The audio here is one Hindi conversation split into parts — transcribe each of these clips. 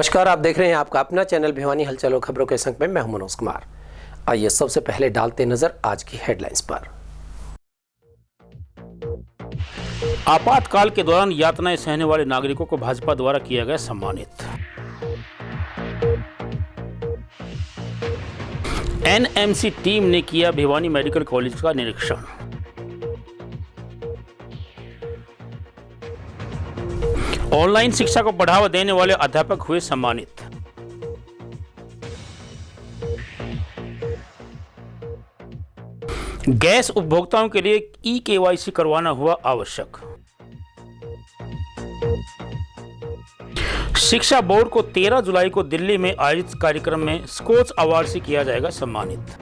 नमस्कार, आप देख रहे हैं आपका अपना चैनल भिवानी हलचल और खबरों के संग में मैं हूं मनोज कुमार। आइए सबसे पहले डालते नजर आज की हेडलाइंस पर। आपातकाल के दौरान यातनाएं सहने वाले नागरिकों को भाजपा द्वारा किया गया सम्मानित। एनएमसी टीम ने किया भिवानी मेडिकल कॉलेज का निरीक्षण। ऑनलाइन शिक्षा को बढ़ावा देने वाले अध्यापक हुए सम्मानित। गैस उपभोक्ताओं के लिए ई-केवाईसी करवाना हुआ आवश्यक। शिक्षा बोर्ड को 13 जुलाई को दिल्ली में आयोजित कार्यक्रम में स्कोच अवार्ड से किया जाएगा सम्मानित।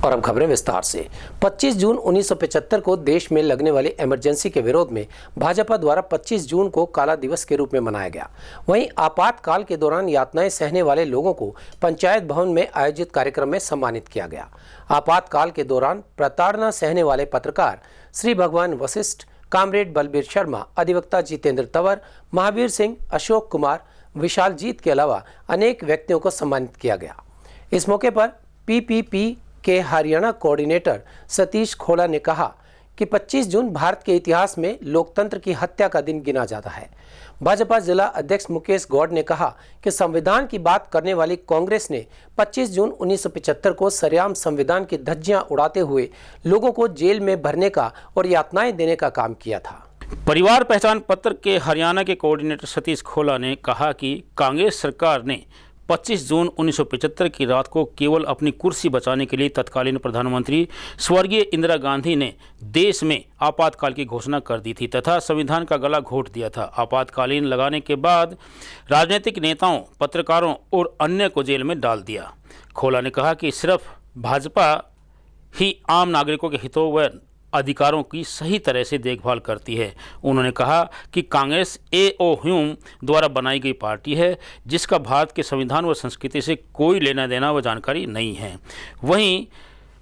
और अब खबरें विस्तार से। 25 जून 1975 को देश में लगने वाली इमरजेंसी के विरोध में भाजपा द्वारा 25 जून को काला दिवस के रूप में मनाया गया। वहीं आपातकाल के दौरान यातनाएं सहने वाले लोगों को पंचायत भवन में आयोजित कार्यक्रम में सम्मानित किया गया। आपातकाल के दौरान प्रताड़ना सहने वाले पत्रकार श्री भगवान वशिष्ठ, कामरेड बलबीर शर्मा, अधिवक्ता जितेंद्र तंवर, महावीर सिंह, अशोक कुमार, विशाल जीत के अलावा अनेक व्यक्तियों को सम्मानित किया गया। इस मौके पर पीपीपी के हरियाणा कोऑर्डिनेटर सतीश खोला ने कहा कि 25 जून भारत के इतिहास में लोकतंत्र की हत्या का दिन गिना जाता है। भाजपा जिला अध्यक्ष मुकेश गौड़ ने कहा कि संविधान की बात करने वाली कांग्रेस ने 25 जून 1975 को सरेआम संविधान की धज्जियां उड़ाते हुए लोगों को जेल में भरने का और यातनाएं देने का काम किया था। परिवार पहचान पत्र के हरियाणा के कोऑर्डिनेटर सतीश खोला ने कहा कि कांग्रेस सरकार ने 25 जून 1975 की रात को केवल अपनी कुर्सी बचाने के लिए तत्कालीन प्रधानमंत्री स्वर्गीय इंदिरा गांधी ने देश में आपातकाल की घोषणा कर दी थी तथा संविधान का गला घोंट दिया था। आपातकालीन लगाने के बाद राजनीतिक नेताओं, पत्रकारों और अन्य को जेल में डाल दिया। खोला ने कहा कि सिर्फ भाजपा ही आम नागरिकों के हितों व अधिकारों की सही तरह से देखभाल करती है। उन्होंने कहा कि कांग्रेस ए.ओ. ह्यूम द्वारा बनाई गई पार्टी है जिसका भारत के संविधान व संस्कृति से कोई लेना देना व जानकारी नहीं है। वहीं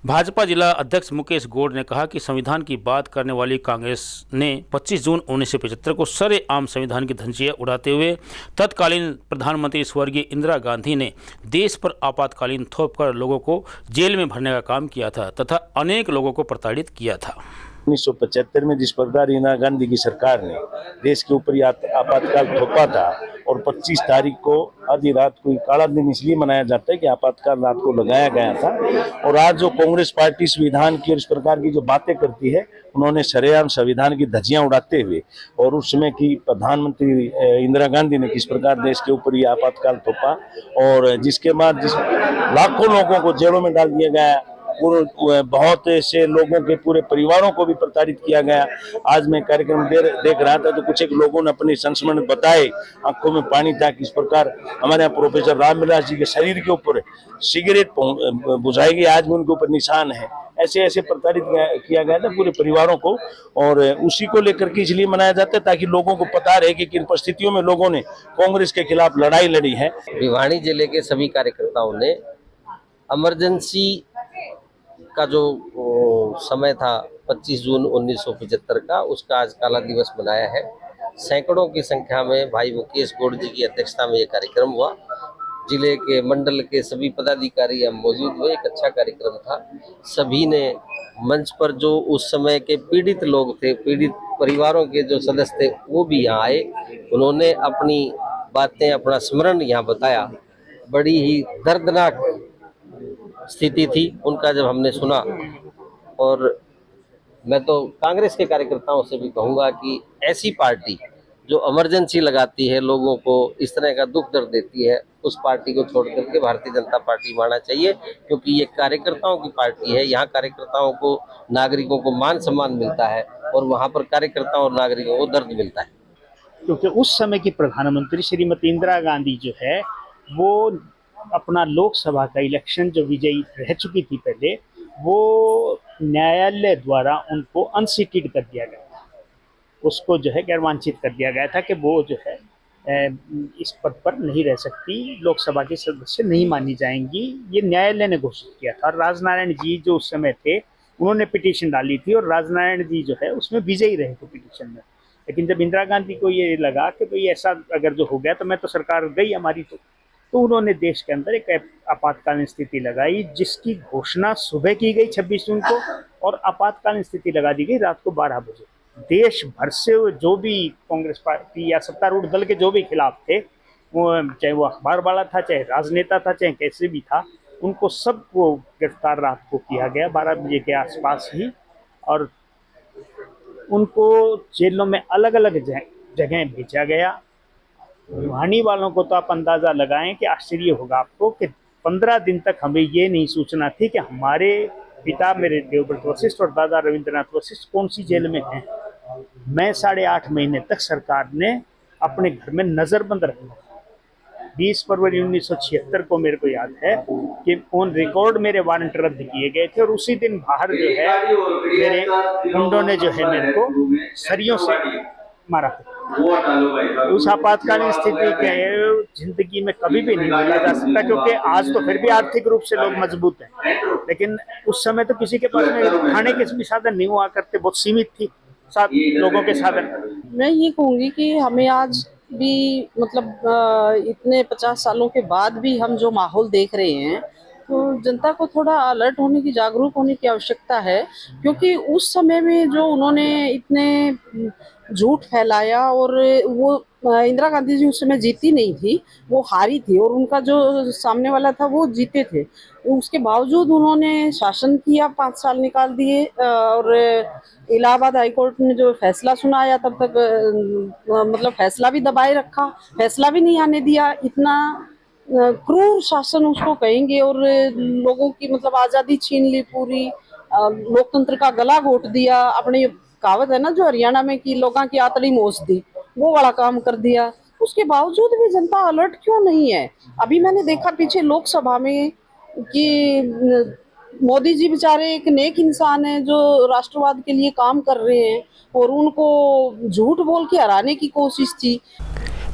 भाजपा जिला अध्यक्ष मुकेश गौड़ ने कहा कि संविधान की बात करने वाली कांग्रेस ने 25 जून 1975 को सरेआम संविधान की धज्जियां उड़ाते हुए तत्कालीन प्रधानमंत्री स्वर्गीय इंदिरा गांधी ने देश पर आपातकालीन थोप कर लोगों को जेल में भरने का काम किया था तथा अनेक लोगों को प्रताड़ित किया था। 1975 में जिस प्रकार इंदिरा गांधी की सरकार ने देश के ऊपर आपातकाल थोपा था और 25 तारीख को आधी रात को काला दिन इसलिए मनाया जाता है कि आपातकाल रात को लगाया गया था। और आज जो कांग्रेस पार्टी संविधान की और इस प्रकार की जो बातें करती है, उन्होंने सरेआम संविधान की धज्जियां उड़ाते हुए और उस समय की प्रधानमंत्री इंदिरा गांधी ने किस प्रकार देश के ऊपर ये आपातकाल थोपा और जिसके बाद जिस लाखों लोगों को जेलों में डाल दिया गया, बहुत से लोगों के पूरे परिवारों को भी प्रताड़ित किया गया। आज मैं कार्यक्रम देख रहा था तो कुछ एक लोगों ने अपने संस्मरण बताए, आंखों में पानी था। किस प्रकार हमारे यहाँ प्रोफेसर रामविलास जी के शरीर के ऊपर सिगरेट बुझाई गई, आज भी उनके ऊपर निशान है। ऐसे प्रताड़ित किया गया था पूरे परिवारों को और उसी को लेकर के इसलिए मनाया जाता है ताकि लोगों को पता रहे कि किन परिस्थितियों में लोगों ने कांग्रेस के खिलाफ लड़ाई लड़ी है। भिवानी जिले के सभी कार्यकर्ताओं ने इमरजेंसी का जो समय था 25 जून 1975 का, उसका आज काला दिवस मनाया है। सैकड़ों की संख्या में भाई मुकेश गौड़ जी की अध्यक्षता में ये कार्यक्रम हुआ। जिले के मंडल के सभी पदाधिकारी हम मौजूद हुए। एक अच्छा कार्यक्रम था। सभी ने मंच पर जो उस समय के पीड़ित लोग थे, पीड़ित परिवारों के जो सदस्य थे, वो भी यहाँ आए। उन्होंने अपनी बातें, अपना स्मरण यहाँ बताया। बड़ी ही दर्दनाक स्थिति थी उनका जब हमने सुना। और मैं तो कांग्रेस के कार्यकर्ताओं से भी कहूँगा कि ऐसी पार्टी जो इमरजेंसी लगाती है, लोगों को इस तरह का दुख दर्द देती है, उस पार्टी को छोड़ करके भारतीय जनता पार्टी मानना चाहिए, क्योंकि ये कार्यकर्ताओं की पार्टी है। यहाँ कार्यकर्ताओं को, नागरिकों को मान सम्मान मिलता है और वहाँ पर कार्यकर्ताओं और नागरिकों को दर्द मिलता है। क्योंकि उस समय की प्रधानमंत्री श्रीमती इंदिरा गांधी जो है वो अपना लोकसभा का इलेक्शन जो विजयी रह चुकी थी पहले, वो न्यायालय द्वारा उनको अनसीटेड कर दिया गया था। उसको जो है गैरवांछित कर दिया गया था कि वो जो है इस पद पर नहीं रह सकती, लोकसभा के सदस्य नहीं मानी जाएंगी। ये न्यायालय ने घोषित किया था। और राजनारायण जी जो उस समय थे, उन्होंने पिटीशन डाली थी और राजनारायण जी जो है उसमें विजयी रहे थे पिटीशन में। लेकिन जब इंदिरा गांधी को ये लगा कि भाई ऐसा अगर जो हो गया तो मैं तो सरकार गई हमारी, तो उन्होंने देश के अंदर एक आपातकालीन स्थिति लगाई, जिसकी घोषणा सुबह की गई 26 जून को और आपातकालीन स्थिति लगा दी गई रात को 12 बजे। देश भर से जो भी कांग्रेस पार्टी या सत्तारूढ़ दल के जो भी खिलाफ थे, वो चाहे वो अखबार वाला था, चाहे राजनेता था, चाहे कैसे भी था, उनको सबको गिरफ्तार रात को किया गया 12 बजे के आसपास ही, और उनको जेलों में अलग अलग जगह भेजा गया। भिवानी वालों को तो आप अंदाज़ा लगाएं कि आश्चर्य होगा आपको कि 15 दिन तक हमें ये नहीं सूचना थी कि हमारे पिता मेरे देवव्रत वशिष्ठ और दादा रविंद्रनाथ वशिष्ठ कौन सी जेल में हैं। मैं 8.5 महीने तक सरकार ने अपने घर में नज़रबंद रखा। 20 फरवरी 1976 को मेरे को याद है कि ऑन रिकॉर्ड मेरे वारंट रद्द किए गए थे, और उसी दिन बाहर जो है मेरे गुंडों ने जो है मेरे को सरियों से मारा था। उस आपातकालीन स्थिति के जिंदगी में कभी भी नहीं भूला जा सकता, क्योंकि आज तो फिर भी आर्थिक रूप से लोग मजबूत हैं, लेकिन उस समय तो किसी के पास में खाने के भी साधन नहीं हुआ करते, बहुत सीमित थी लोगों के साधन। मैं ये कहूँगी कि हमें आज भी मतलब इतने 50 सालों के बाद भी हम जो माहौल देख रहे हैं, तो जनता को थोड़ा अलर्ट होने की, जागरूक होने की आवश्यकता है, क्योंकि उस समय में जो उन्होंने इतने झूठ फैलाया, और वो इंदिरा गांधी जी उस समय जीती नहीं थी, वो हारी थी, और उनका जो सामने वाला था वो जीते थे। उसके बावजूद उन्होंने शासन किया, 5 साल निकाल दिए, और इलाहाबाद हाईकोर्ट ने जो फैसला सुनाया तब तक मतलब फैसला भी दबाए रखा, फैसला भी नहीं आने दिया। इतना क्रूर शासन उसको कहेंगे, और लोगों की मतलब आज़ादी छीन ली पूरी, लोकतंत्र का गला घोट दिया। अपने कहावत है ना जो हरियाणा में कि लोगों की आतड़ी मोच दी, वो वाला काम कर दिया। उसके बावजूद भी जनता अलर्ट क्यों नहीं है? अभी मैंने देखा पीछे लोकसभा में कि मोदी जी बेचारे एक नेक इंसान है जो राष्ट्रवाद के लिए काम कर रहे हैं, और उनको झूठ बोल के हराने की कोशिश थी।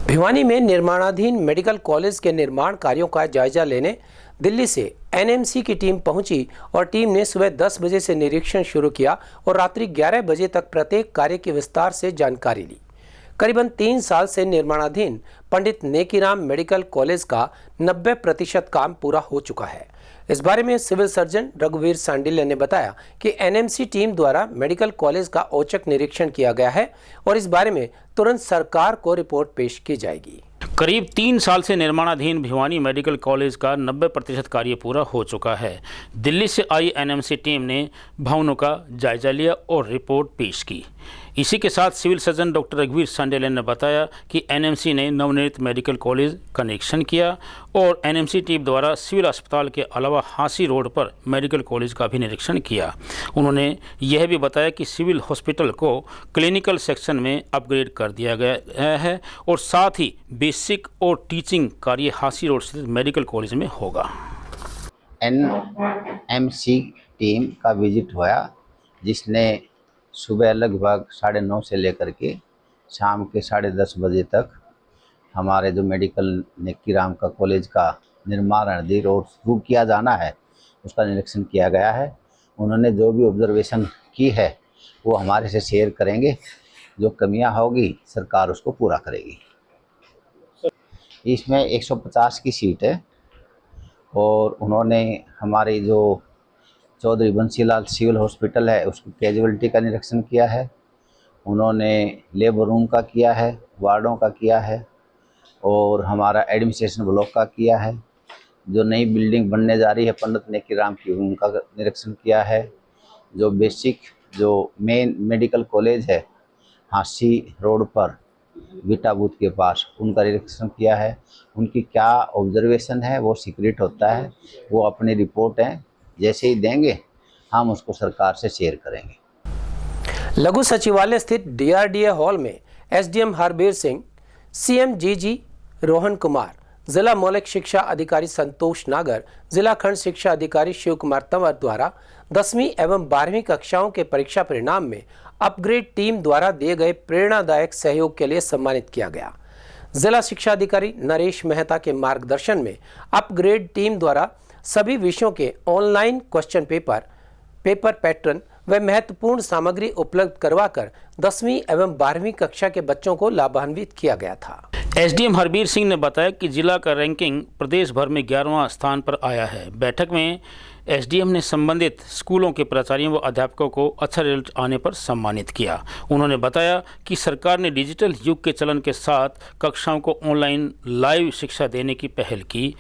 भिवानी में निर्माणाधीन मेडिकल कॉलेज के निर्माण कार्यों का जायजा लेने दिल्ली से एनएमसी की टीम पहुंची, और टीम ने सुबह 10 बजे से निरीक्षण शुरू किया और रात्रि 11 बजे तक प्रत्येक कार्य की विस्तार से जानकारी ली। करीबन 3 साल से निर्माणाधीन पंडित नेकीराम मेडिकल कॉलेज का 90% काम पूरा हो चुका है। इस बारे में सिविल सर्जन रघुवीर सांडिल्य ने बताया कि एनएमसी टीम द्वारा मेडिकल कॉलेज का औचक निरीक्षण किया गया है, और इस बारे में तुरंत सरकार को रिपोर्ट पेश की जाएगी। करीब 3 साल से निर्माणाधीन भिवानी मेडिकल कॉलेज का 90% कार्य पूरा हो चुका है। दिल्ली से आई एनएमसी टीम ने भवनों का जायजा लिया और रिपोर्ट पेश की। इसी के साथ सिविल सर्जन डॉक्टर रघुवीर सांडेले ने बताया कि एनएमसी ने नवनिर्मित मेडिकल कॉलेज का निरीक्षण किया, और एनएमसी टीम द्वारा सिविल अस्पताल के अलावा हांसी रोड पर मेडिकल कॉलेज का भी निरीक्षण किया। उन्होंने यह भी बताया कि सिविल हॉस्पिटल को क्लिनिकल सेक्शन में अपग्रेड कर दिया गया है, और साथ ही बेसिक और टीचिंग कार्य हांसी रोड स्थित मेडिकल कॉलेज में होगा। एनएमसी टीम का विजिट हुआ, जिसने सुबह लगभग 9:30 से लेकर के शाम के 10:30 बजे तक हमारे जो मेडिकल नेकीराम का कॉलेज का निर्माण अधीन और शुरू किया जाना है उसका निरीक्षण किया गया है। उन्होंने जो भी ऑब्जर्वेशन की है वो हमारे से शेयर करेंगे, जो कमियां होगी सरकार उसको पूरा करेगी। इसमें 150 की सीट है, और उन्होंने हमारी जो चौधरी बंसीलाल सिविल हॉस्पिटल है उसकी कैजुअलिटी का निरीक्षण किया है। उन्होंने लेबर रूम का किया है, वार्डों का किया है, और हमारा एडमिनिस्ट्रेशन ब्लॉक का किया है। जो नई बिल्डिंग बनने जा रही है पंडित नेकीराम की, उनका निरीक्षण किया है। जो बेसिक जो मेन मेडिकल कॉलेज है हांसी रोड पर बीटा बूथ के पास, उनका निरीक्षण किया है। उनकी क्या ऑब्जर्वेशन है वो सीक्रेट होता है, वो अपनी रिपोर्ट है जैसे ही देंगे हम उसको सरकार से शेयर करेंगे। लघु सचिवालय स्थित डीआरडीए हॉल में एसडीएम हरबीर सिंह, सीएमजीजी रोहन कुमार, जिला मौलिक शिक्षा अधिकारी संतोष नागर, जिला खंड शिक्षा अधिकारी शिव कुमार तंवर द्वारा 10वीं एवं 12वीं कक्षाओं के परीक्षा परिणाम में अपग्रेड टीम द्वारा दिए गए प्रेरणादायक सहयोग के लिए सम्मानित किया गया। जिला शिक्षा अधिकारी नरेश मेहता के मार्गदर्शन में अपग्रेड टीम द्वारा सभी विषयों के ऑनलाइन क्वेश्चन पेपर पैटर्न व महत्वपूर्ण सामग्री उपलब्ध करवाकर 10वीं एवं 12वीं कक्षा के बच्चों को लाभान्वित किया गया था। एसडीएम हरबीर सिंह ने बताया कि जिला का रैंकिंग प्रदेश भर में 11वां स्थान पर आया है। बैठक में एसडीएम ने संबंधित स्कूलों के प्राचार्यों व अध्यापकों को अच्छा रिजल्ट आने पर सम्मानित किया। उन्होंने बताया कि सरकार ने डिजिटल युग के चलन के साथ कक्षाओं को ऑनलाइन लाइव शिक्षा देने की पहल की।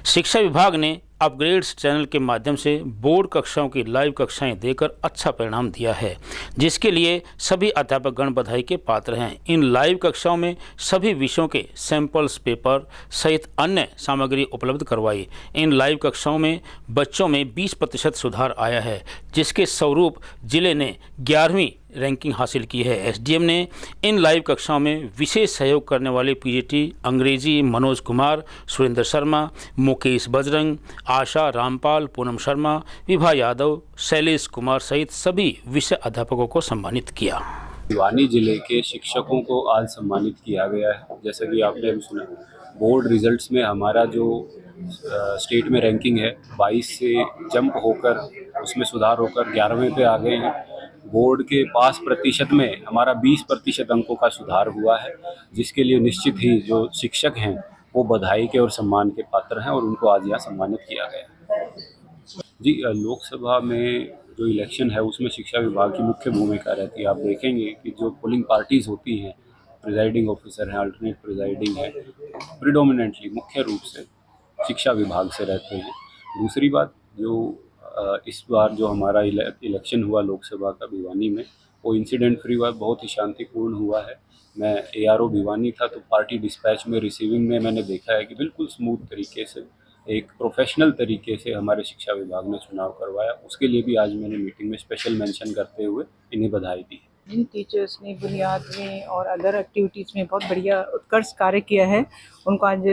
शिक्षा विभाग ने अपग्रेड्स चैनल के माध्यम से बोर्ड कक्षाओं की लाइव कक्षाएं देकर अच्छा परिणाम दिया है, जिसके लिए सभी अध्यापकगण बधाई के पात्र हैं। इन लाइव कक्षाओं में सभी विषयों के सैंपल्स पेपर सहित अन्य सामग्री उपलब्ध करवाई। इन लाइव कक्षाओं में बच्चों में 20% सुधार आया है, जिसके स्वरूप जिले ने 11वीं रैंकिंग हासिल की है। एसडीएम ने इन लाइव कक्षाओं में विशेष सहयोग करने वाले पीजीटी अंग्रेजी मनोज कुमार, सुरेंद्र शर्मा, मुकेश बजरंग, आशा रामपाल, पूनम शर्मा, विभा यादव, शैलेश कुमार सहित सभी विषय अध्यापकों को सम्मानित किया। भिवानी जिले के शिक्षकों को आज सम्मानित किया गया है। जैसा कि आपने अभी सुना, बोर्ड रिजल्ट्स में हमारा जो स्टेट में रैंकिंग है 22 से जंप होकर उसमें सुधार होकर 11वें पे आ गए हैं। बोर्ड के पास प्रतिशत में हमारा 20% अंकों का सुधार हुआ है, जिसके लिए निश्चित ही जो शिक्षक हैं वो बधाई के और सम्मान के पात्र हैं और उनको आज यहाँ सम्मानित किया गया। जी, लोकसभा में जो इलेक्शन है उसमें शिक्षा विभाग की मुख्य भूमिका रहती है। आप देखेंगे कि जो पोलिंग पार्टीज़ होती हैं, प्रिजाइडिंग ऑफिसर हैं, अल्टरनेट प्रिजाइडिंग है, प्रिडोमिनेंटली मुख्य रूप से शिक्षा विभाग से रहते हैं। दूसरी बात, जो इस बार जो हमारा इलेक्शन हुआ लोकसभा का भिवानी में, वो इंसिडेंट फ्री हुआ, बहुत ही शांतिपूर्ण हुआ है। मैं ARO भिवानी था तो पार्टी डिस्पैच में रिसीविंग में मैंने देखा है कि बिल्कुल स्मूथ तरीके से, एक प्रोफेशनल तरीके से हमारे शिक्षा विभाग ने चुनाव करवाया। उसके लिए भी आज मैंने मीटिंग में स्पेशल मेंशन करते हुए इन्हें बधाई दी। जिन टीचर्स ने बुनियाद में और अदर एक्टिविटीज़ में बहुत बढ़िया उत्कर्ष कार्य किया है, उनको आज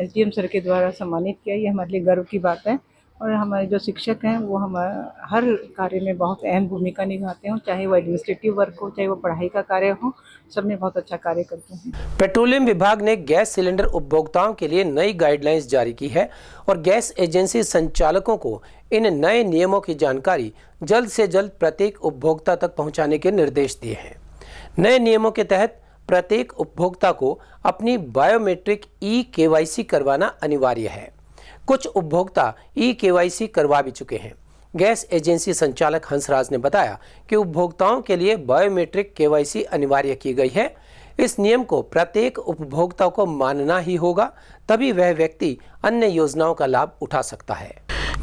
SDM सर के द्वारा सम्मानित किया। ये हमारे लिए गर्व की बात है। और हमारे जो शिक्षक हैं वो हमारा हर कार्य में बहुत अहम भूमिका निभाते हैं, चाहे वो एडमिनिस्ट्रेटिव वर्क हो, चाहे वो पढ़ाई का कार्य हो, सब में बहुत अच्छा कार्य करते हैं। पेट्रोलियम विभाग ने गैस सिलेंडर उपभोक्ताओं के लिए नई गाइडलाइंस जारी की है और गैस एजेंसी संचालकों को इन नए नियमों की जानकारी जल्द से जल्द प्रत्येक उपभोक्ता तक पहुंचाने के निर्देश दिए हैं। नए नियमों के तहत प्रत्येक उपभोक्ता को अपनी बायोमेट्रिक KYC करवाना अनिवार्य है। कुछ उपभोक्ता KYC करवा भी चुके हैं। गैस एजेंसी संचालक हंसराज ने बताया कि उपभोक्ताओं के लिए बायोमेट्रिक KYC अनिवार्य की गई है। इस नियम को प्रत्येक उपभोक्ता को मानना ही होगा, तभी वह व्यक्ति अन्य योजनाओं का लाभ उठा सकता है।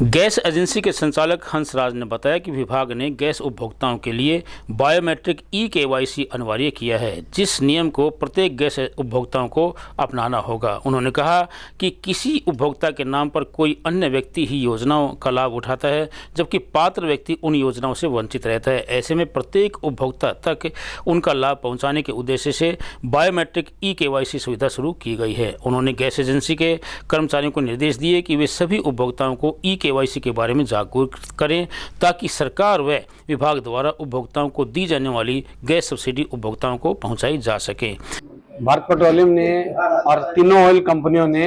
गैस एजेंसी के संचालक हंसराज ने बताया कि विभाग ने गैस उपभोक्ताओं के लिए बायोमेट्रिक KYC अनिवार्य किया है, जिस नियम को प्रत्येक गैस उपभोक्ताओं को अपनाना होगा। उन्होंने कहा कि किसी उपभोक्ता के नाम पर कोई अन्य व्यक्ति ही योजनाओं का लाभ उठाता है, जबकि पात्र व्यक्ति उन योजनाओं से वंचित रहता है। ऐसे में प्रत्येक उपभोक्ता तक उनका लाभ पहुँचाने के उद्देश्य से बायोमेट्रिक KYC सुविधा शुरू की गई है। उन्होंने गैस एजेंसी के कर्मचारियों को निर्देश दिए कि वे सभी उपभोक्ताओं को KYC के बारे में जागरूक करें, ताकि सरकार व विभाग द्वारा उपभोक्ताओं को दी जाने वाली गैस सब्सिडी उपभोक्ताओं को पहुंचाई जा सके। भारत पेट्रोलियम ने और तीनों ऑयल कंपनियों ने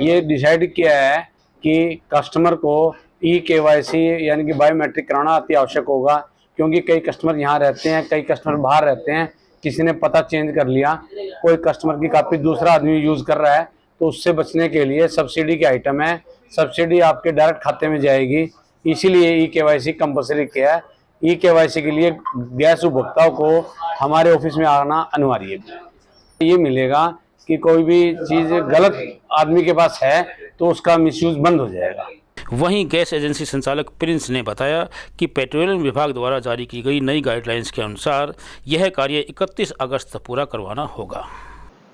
ये डिसाइड किया है कि कस्टमर को KYC यानी कि बायोमेट्रिक कराना अति आवश्यक होगा, क्योंकि कई कस्टमर यहाँ रहते हैं, कई कस्टमर बाहर रहते हैं। किसी ने पता चेंज कर लिया, कोई कस्टमर की कापी दूसरा आदमी यूज़ कर रहा है, तो उससे बचने के लिए सब्सिडी के आइटम है, सब्सिडी आपके डायरेक्ट खाते में जाएगी। इसीलिए KYC कंपलसरी किया है। KYC के लिए गैस उपभोक्ताओं को हमारे ऑफिस में आना अनिवार्य है। ये मिलेगा कि कोई भी चीज़ गलत आदमी के पास है तो उसका मिसयूज बंद हो जाएगा। वहीं गैस एजेंसी संचालक प्रिंस ने बताया कि पेट्रोलियम विभाग द्वारा जारी की गई नई गाइडलाइंस के अनुसार यह कार्य 31 अगस्त तक पूरा करवाना होगा।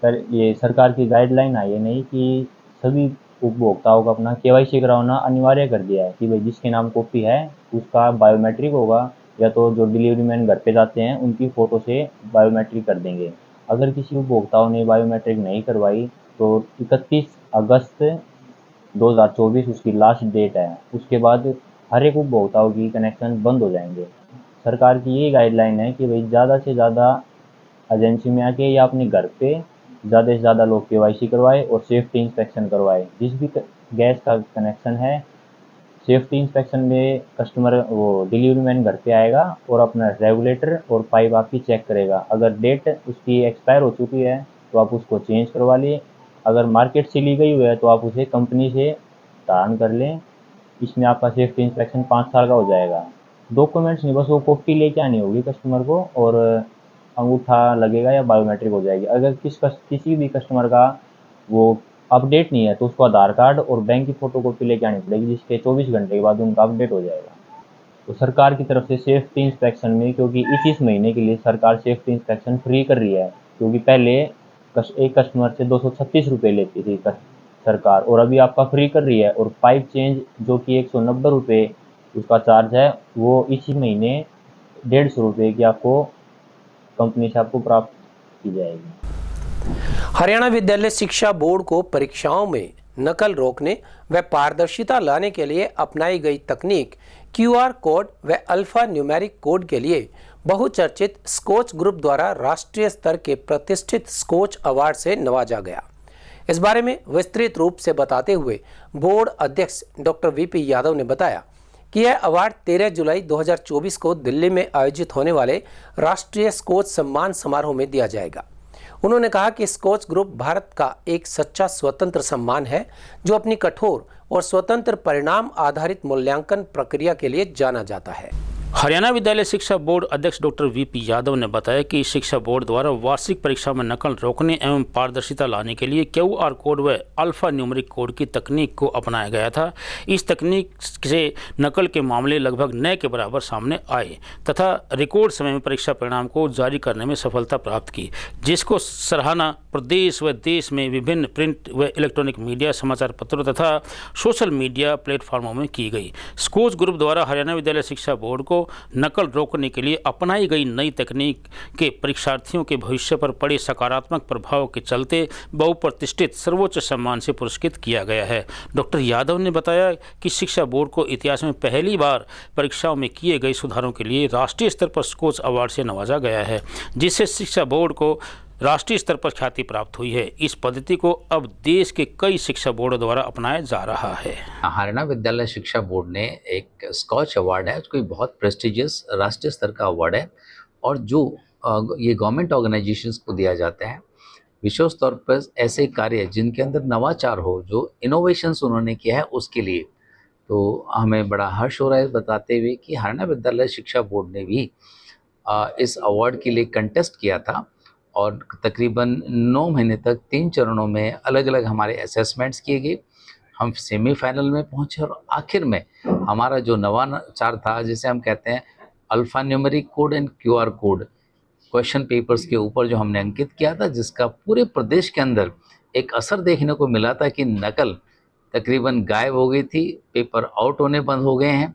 सर, ये सरकार की गाइडलाइन आई है नहीं कि सभी उपभोक्ताओं को अपना KYC कराना अनिवार्य कर दिया है कि भाई जिसके नाम कॉपी है उसका बायोमेट्रिक होगा, या तो जो डिलीवरी मैन घर पे जाते हैं उनकी फ़ोटो से बायोमेट्रिक कर देंगे। अगर किसी उपभोक्ताओं ने बायोमेट्रिक नहीं करवाई तो 31 अगस्त 2024 उसकी लास्ट डेट है। उसके बाद हर एक उपभोक्ताओं की कनेक्शन बंद हो जाएंगे। सरकार की ये गाइडलाइन है कि भाई ज़्यादा से ज़्यादा एजेंसी में आके या अपने घर पे ज़्यादा से ज़्यादा लोग KYC करवाए और सेफ्टी इंस्पेक्शन करवाए। जिस भी गैस का कनेक्शन है सेफ्टी इंस्पेक्शन में कस्टमर वो डिलीवरी मैन घर पे आएगा और अपना रेगुलेटर और पाइप आपकी चेक करेगा। अगर डेट उसकी एक्सपायर हो चुकी है तो आप उसको चेंज करवा लें, अगर मार्केट से ली गई हुई है तो आप उसे कंपनी से रिटर्न कर लें। इसमें आपका सेफ्टी इंस्पेक्शन 5 साल का हो जाएगा। डॉक्यूमेंट्स नहीं, बस वो कॉपी लेके आनी होगी कस्टमर को और अंगूठा लगेगा या बायोमेट्रिक हो जाएगी। अगर किसी भी कस्टमर का वो अपडेट नहीं है तो उसको आधार कार्ड और बैंक की फ़ोटोकॉपी लेके आनी पड़ेगी, जिसके 24 घंटे के बाद उनका अपडेट हो जाएगा। तो सरकार की तरफ से सेफ्टी इंस्पेक्शन में, क्योंकि इस महीने के लिए सरकार सेफ्टी इंस्पेक्शन फ्री कर रही है, क्योंकि पहले एक कस्टमर से 236 रुपये लेती थी सरकार, और अभी आपका फ्री कर रही है। और पाइप चेंज जो कि 190 रुपये उसका चार्ज है, वो इसी महीने 150 रुपये की आपको कंपनी से आपको प्राप्त की जाएगी। हरियाणा विद्यालय शिक्षा बोर्ड को परीक्षाओं में नकल रोकने व पारदर्शिता लाने के लिए अपनाई गई तकनीक QR कोड व अल्फा न्यूमेरिक कोड के लिए बहुचर्चित स्कोच ग्रुप द्वारा राष्ट्रीय स्तर के प्रतिष्ठित स्कोच अवार्ड से नवाजा गया। इस बारे में विस्तृत रूप से बताते हुए बोर्ड अध्यक्ष डॉक्टर VP यादव ने बताया कि यह अवार्ड 13 जुलाई 2024 को दिल्ली में आयोजित होने वाले राष्ट्रीय स्कोच सम्मान समारोह में दिया जाएगा। उन्होंने कहा कि स्कोच ग्रुप भारत का एक सच्चा स्वतंत्र सम्मान है, जो अपनी कठोर और स्वतंत्र परिणाम आधारित मूल्यांकन प्रक्रिया के लिए जाना जाता है। हरियाणा विद्यालय शिक्षा बोर्ड अध्यक्ष डॉक्टर VP यादव ने बताया कि शिक्षा बोर्ड द्वारा वार्षिक परीक्षा में नकल रोकने एवं पारदर्शिता लाने के लिए QR कोड व अल्फा न्यूमेरिक कोड की तकनीक को अपनाया गया था। इस तकनीक से नकल के मामले लगभग न के बराबर सामने आए तथा रिकॉर्ड समय में परीक्षा परिणाम को जारी करने में सफलता प्राप्त की, जिसको सराहना प्रदेश व देश में विभिन्न प्रिंट व इलेक्ट्रॉनिक मीडिया, समाचार पत्रों तथा सोशल मीडिया प्लेटफॉर्मों में की गई। स्कोच ग्रुप द्वारा हरियाणा विद्यालय शिक्षा बोर्ड को नकल रोकने के लिए अपनाई गई नई तकनीक के परीक्षार्थियों के भविष्य पर पड़े सकारात्मक प्रभाव के चलते बहुप्रतिष्ठित सर्वोच्च सम्मान से पुरस्कृत किया गया है। डॉक्टर यादव ने बताया कि शिक्षा बोर्ड को इतिहास में पहली बार परीक्षाओं में किए गए सुधारों के लिए राष्ट्रीय स्तर पर स्कोच अवार्ड से नवाजा गया है, जिससे शिक्षा बोर्ड को राष्ट्रीय स्तर पर ख्याति प्राप्त हुई है। इस पद्धति को अब देश के कई शिक्षा बोर्डों द्वारा अपनाया जा रहा है। हरियाणा विद्यालय शिक्षा बोर्ड ने एक स्कॉच अवार्ड है, कोई बहुत प्रेस्टिजियस राष्ट्रीय स्तर का अवार्ड है, और जो ये गवर्नमेंट ऑर्गेनाइजेशंस को दिया जाता है विशेष तौर पर ऐसे कार्य जिनके अंदर नवाचार हो, जो इनोवेशंस उन्होंने किया है उसके लिए। तो हमें बड़ा हर्ष हो रहा है बताते हुए कि हरियाणा विद्यालय शिक्षा बोर्ड ने भी इस अवार्ड के लिए कंटेस्ट किया था और तकरीबन 9 महीने तक 3 चरणों में अलग अलग हमारे असेसमेंट्स किए गए। हम सेमीफाइनल में पहुंचे और आखिर में हमारा जो नवाचार था, जिसे हम कहते हैं alpha numeric code and QR code, question papers के ऊपर जो हमने अंकित किया था, जिसका पूरे प्रदेश के अंदर एक असर देखने को मिला था कि नकल तकरीबन गायब हो गई थी, पेपर आउट होने बंद हो गए हैं।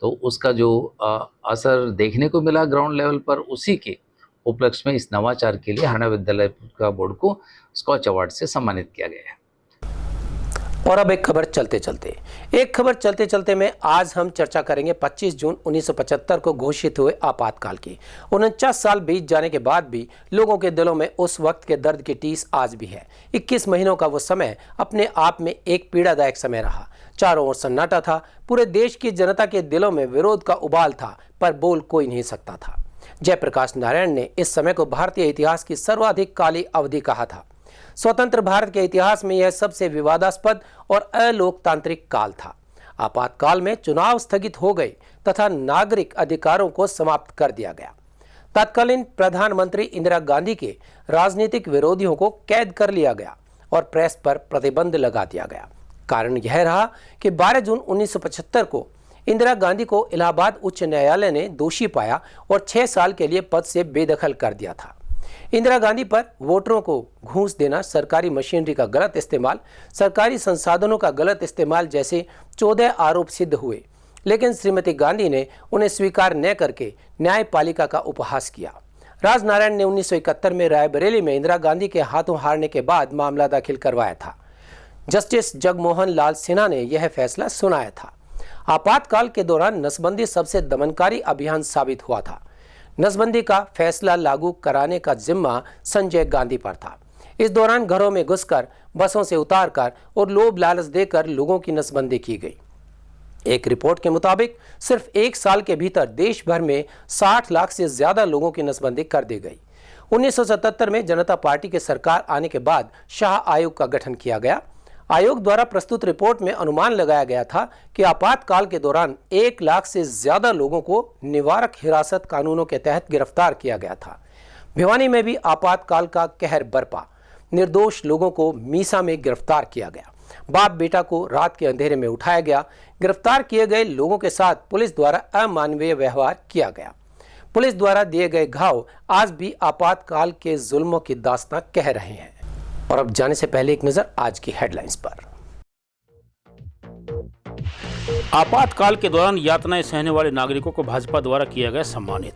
तो उसका जो असर देखने को मिला ग्राउंड लेवल पर, उसी के उपलक्ष्य में इस नवाचार के लिए हरियाणा विद्यालय का बोर्ड को स्कॉच अवार्ड से सम्मानित किया गया है। और अब एक खबर चलते चलते में आज हम चर्चा करेंगे 25 जून 1975 को घोषित हुए आपातकाल की। 49 साल बीत जाने के बाद भी लोगों के दिलों में उस वक्त के दर्द की टीस आज भी है। 21 महीनों का वो समय अपने आप में एक पीड़ादायक समय रहा। चारों ओर सन्नाटा था, पूरे देश की जनता के दिलों में विरोध का उबाल था, पर बोल कोई नहीं सकता था। जयप्रकाश नारायण ने इस समय को भारतीय इतिहास की सर्वाधिक काली अवधि कहा था। स्वतंत्र भारत के इतिहास में यह सबसे विवादास्पद और अलोकतांत्रिक काल था। आपातकाल में चुनाव स्थगित हो गए तथा नागरिक अधिकारों को समाप्त कर दिया गया। तत्कालीन प्रधानमंत्री इंदिरा गांधी के राजनीतिक विरोधियों को कैद कर लिया गया और प्रेस पर प्रतिबंध लगा दिया गया। कारण यह रहा कि 12 जून 1975 को इंदिरा गांधी को इलाहाबाद उच्च न्यायालय ने दोषी पाया और 6 साल के लिए पद से बेदखल कर दिया था। इंदिरा गांधी पर वोटरों को घूस देना, सरकारी मशीनरी का गलत इस्तेमाल, सरकारी संसाधनों का गलत इस्तेमाल जैसे 14 आरोप सिद्ध हुए, लेकिन श्रीमती गांधी ने उन्हें स्वीकार न करके न्यायपालिका का उपहास किया। राजनारायण ने 1971 में रायबरेली में इंदिरा गांधी के हाथों हारने के बाद मामला दाखिल करवाया था। जस्टिस जगमोहन लाल सिन्हा ने यह फैसला सुनाया था। आपातकाल के दौरान नसबंदी सबसे दमनकारी अभियान साबित हुआ था। नसबंदी का फैसला लागू कराने का जिम्मा संजय गांधी पर था। इस दौरान घरों में घुसकर, बसों से उतारकर और लोभ लालच देकर लोगों की नसबंदी की गई। एक रिपोर्ट के मुताबिक सिर्फ 1 साल के भीतर देश भर में 60 लाख से ज्यादा लोगों की नसबंदी कर दी गई। 1977 में जनता पार्टी की सरकार आने के बाद शाह आयोग का गठन किया गया। आयोग द्वारा प्रस्तुत रिपोर्ट में अनुमान लगाया गया था कि आपातकाल के दौरान 1 लाख से ज्यादा लोगों को निवारक हिरासत कानूनों के तहत गिरफ्तार किया गया था। भिवानी में भी आपातकाल का कहर बरपा। निर्दोष लोगों को मीसा में गिरफ्तार किया गया। बाप बेटा को रात के अंधेरे में उठाया गया। गिरफ्तार किए गए लोगों के साथ पुलिस द्वारा अमानवीय व्यवहार किया गया। पुलिस द्वारा दिए गए घाव आज भी आपातकाल के जुल्मों की दास्तां कह रहे हैं। और अब जाने से पहले एक नजर आज की हेडलाइंस पर। आपातकाल के दौरान यातनाएं सहने वाले नागरिकों को भाजपा द्वारा किया गया सम्मानित।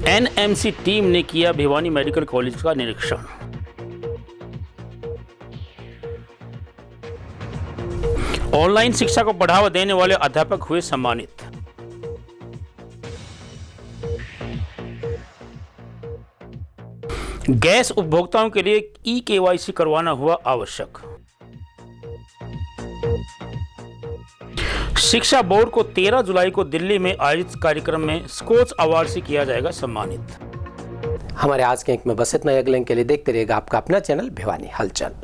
एनएमसी टीम ने किया भिवानी मेडिकल कॉलेज का निरीक्षण। ऑनलाइन शिक्षा को बढ़ावा देने वाले अध्यापक हुए सम्मानित। गैस उपभोक्ताओं के लिए ई-केवाईसी करवाना हुआ आवश्यक। शिक्षा बोर्ड को 13 जुलाई को दिल्ली में आयोजित कार्यक्रम में स्कोच अवार्ड से किया जाएगा सम्मानित। हमारे आज के अंक में बस इतना। अगले अंक के लिए देखते रहिएगा आपका अपना चैनल भिवानी हलचल।